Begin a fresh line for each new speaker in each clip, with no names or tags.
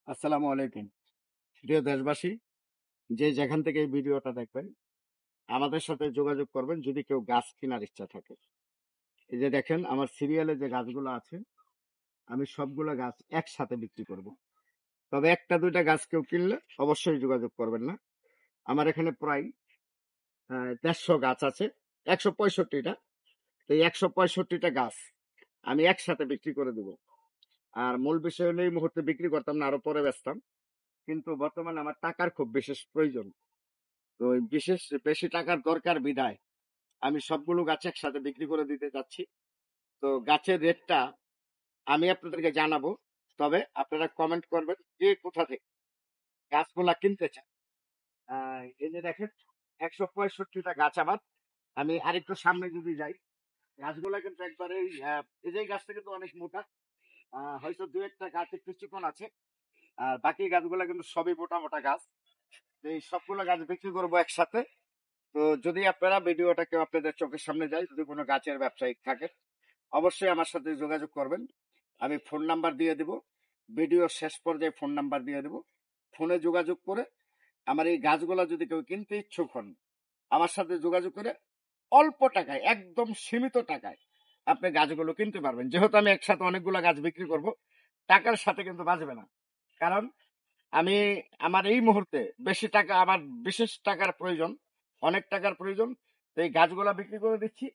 আসসালামু আলাইকুম প্রিয় দেশবাসী, যে যেখান থেকে এই ভিডিওটা দেখবেন আমাদের সাথে যোগাযোগ করবেন যদি কেউ গাছ কেনার ইচ্ছা থাকে। এই যে দেখেন আমার সিরিয়ালে যে গাছগুলো আছে, আমি সবগুলো গাছ একসাথে বিক্রি করব। তবে একটা দুইটা গাছ কেউ কিনলে অবশ্যই যোগাযোগ করবেন না। আমার এখানে প্রায় 150 গাছ আছে, 165টা। তো এই 165টা গাছ আমি একসাথে বিক্রি করে দেবো। আর মূল বিষয় হলো এই মুহূর্তে বিক্রি করতাম না, আরো পরে বেচতাম, কিন্তু বর্তমানে আমার টাকার খুব বিশেষ প্রয়োজন। তো ওই বিশেষ বেশি টাকার দরকার বিধায় আমি সবগুলো গাছ একসাথে বিক্রি করে দিতে চাচ্ছি। তো গাছের রেটটা আমি আপনাদেরকে জানাবো। তবে আপনারা কমেন্ট করবেন যে কোথা থেকে গাছগুলা কিনতে চান। এই যে দেখেন 165টা গাছ আমার। আমি আরেকটু সামনে যদি যাই, গাছগুলা কিন্তু একবারে এই যে গাছটা কিন্তু অনেক মোটা। হয়তো দু একটা গাছ একটু চিকন আছে, আর বাকি গাছগুলা কিন্তু সবই মোটা মোটা গাছ। তো এই সবগুলো গাছ বিক্রি করবো একসাথে। তো যদি আপনারা ভিডিওটা কেউ আপনাদের চোখের সামনে যায়, যদি কোনো গাছের ব্যবসায়ী থাকে অবশ্যই আমার সাথে যোগাযোগ করবেন। আমি ফোন নাম্বার দিয়ে দেব, ভিডিও শেষ পর্যায়ে ফোন নাম্বার দিয়ে দেব। ফোনে যোগাযোগ করে আমার এই গাছগুলা যদি কেউ কিনতে ইচ্ছুক হন, আমার সাথে যোগাযোগ করে অল্প টাকায়, একদম সীমিত টাকায় আপনি গাছগুলো কিনতে পারবেন। যেহেতু আমি একসাথে অনেকগুলো গাছ বিক্রি করব, টাকার সাথে কিন্তু বাঁচবে না। কারণ আমি আমার এই মুহূর্তে বেশি টাকা, আমার বিশেষ টাকার প্রয়োজন, অনেক টাকার প্রয়োজন। তো এই গাছগুলা বিক্রি করে দিচ্ছি।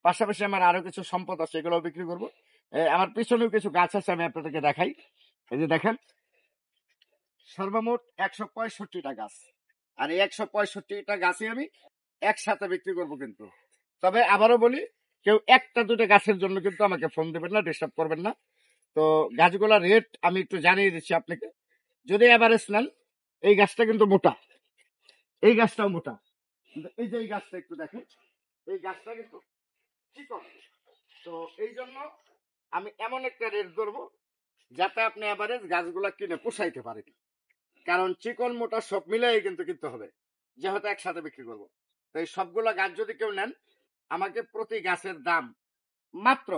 পাশাপাশি আমার আরো কিছু সম্পদ আছে, এগুলো বিক্রি করবো। আমার পিছনেও কিছু গাছ আছে, আমি আপনাদেরকে দেখাই। এই যে দেখেন, সর্বমোট 165টা গাছ। আর এই 165টা গাছই আমি একসাথে বিক্রি করব কিন্তু। তবে আবারও বলি, কেউ একটা দুটো গাছের জন্য কিন্তু আমাকে ফোন দেবেন না, ডিস্টার্ব করবেন না। তো গাছগুলোর রেট আমি একটু জানিয়ে দিচ্ছি আপনাকে। যদি এভারেজ নেন, এই গাছটা কিন্তু মোটা, এই গাছটাও মোটা, কিন্তু এই যে এই গাছটা একটু দেখেন, এই গাছটা কিন্তু চিকন। তো এই জন্য আমি এমন একটা রেট ধরবো যাতে আপনি এভারেজ গাছগুলা কিনে পোষাইতে পারেন। কারণ চিকন মোটা সব মিলাই কিন্তু কিনতে হবে, যেহেতু একসাথে বিক্রি করবো। তো এই সবগুলা গাছ যদি কেউ নেন, আমাকে প্রতি গাছের দাম মাত্র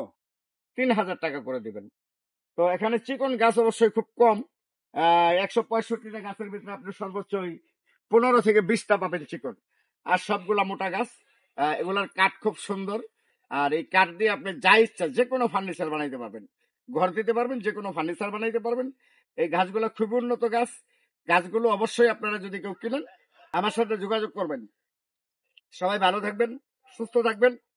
3000 টাকা করে দিবেন। তো এখানে চিকন গাছ অবশ্যই খুব কম। 165টা গাছের ভিতরে আপনি সর্বোচ্চ 15 থেকে 20টা পাবেন চিকন। আর সবগুলা মোটা গাছ। এগুলার কাঠ খুব সুন্দর। আর এই কাঠ দিয়ে আপনি যা ইচ্ছা যে কোনো ফার্নিচার বানাইতে পারবেন, ঘর দিতে পারবেন, যে কোনো ফার্নিচার বানাইতে পারবেন। এই গাছগুলো খুবই উন্নত গাছ। গাছগুলো অবশ্যই আপনারা যদি কেউ কিনেন, আমার সাথে যোগাযোগ করবেন। সবাই ভালো থাকবেন, সুস্থ থাকবেন।